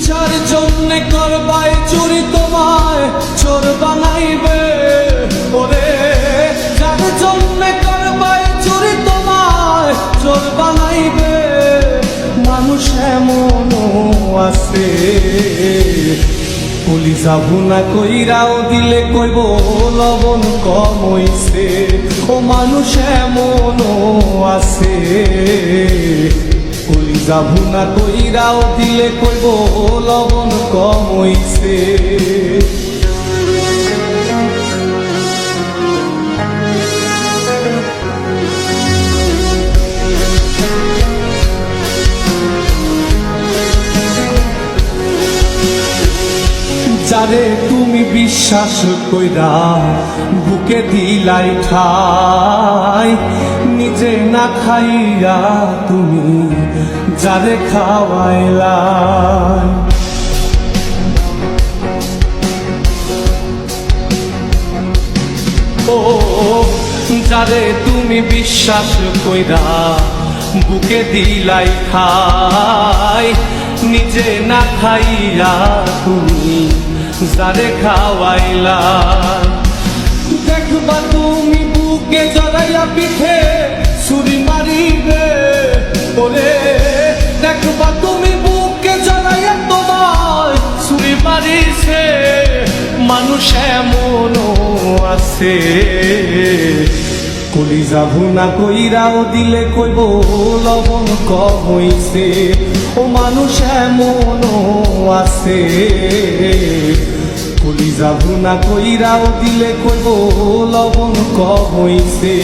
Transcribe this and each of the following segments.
যার জন্যে করবাই চুরি তোমায় চোর বানাইবে, ওরে যার জন্যে করবাই চুরি তোমায় চোর বানাইবে। মানুষ এমনও আছে কলিজা ভুনা কইরাও দিলে কইব লবণ কম হইছে। ও মানুষ এমনও আছে কলিজা ভুনা কইরাও দিলে কইব লবণ কম হইছে। যারে তুমি বিশ্বাস কইরা বুকে দিলাই ঠাই, নিজে না খাইয়া তুমি যারে খাওয়াইলাই। ও যারে তুমি বিশ্বাস কইরা বুকে দিলাই ঠাই, নিজে না খাইয়া তুমি যারে খাওয়াইলা। দেখবা তুমি বুকে জড়াইয়া পিঠে ছুরি মারিবে, ওরে দেখবা তুমি বুকে জড়াইয়া তোমার ছুরি মারিছে। মানুষ এমনও আছে কলিজা ভুনা কইরাও দিলে কইব লবণ কম হইছে। ও মানুষ এমনও আছে কলিজা ভুনা কইরাও দিলে কইব লবণ কম হইছে।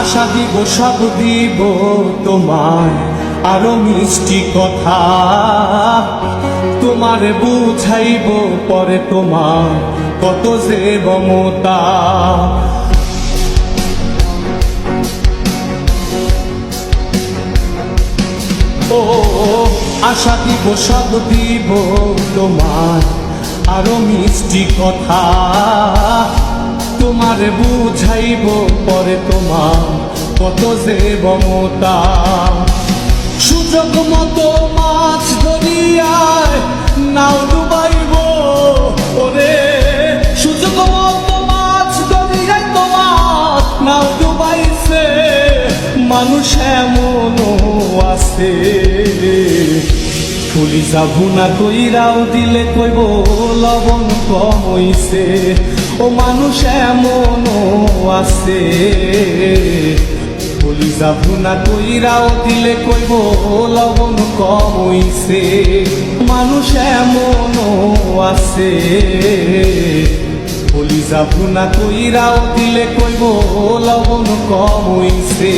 আশা দিব সব দিব তোমায় আরো মিষ্টি কথা, তোমারে বুঝাইব পরে তোমার কত যে মমতা। ও আশা দিব সব দিব তোমায় আরো মিষ্টি কথা, তোমারে বুঝাইব পরে তোমার কত যে মমতা। সুযোগ মতো মাছ ধরিয়ায় নাও ডুবাইব, ওরে সুযোগ মতো মাছ ধরিয়ায় তোমার নাও ডুবাইছে। মানুষ এমনও আছে কলিজা ভুনা কইরাও দিলে কইব লবণ কম হইছে। ও মানুষ এমনও আছে কলিজা ভুনা কইরাও দিলে কইব লবণ কম হইছে। মানুষ এমনও আছে কলিজা ভুনা কইরাও দিলে কইব লবণ কম হইছে।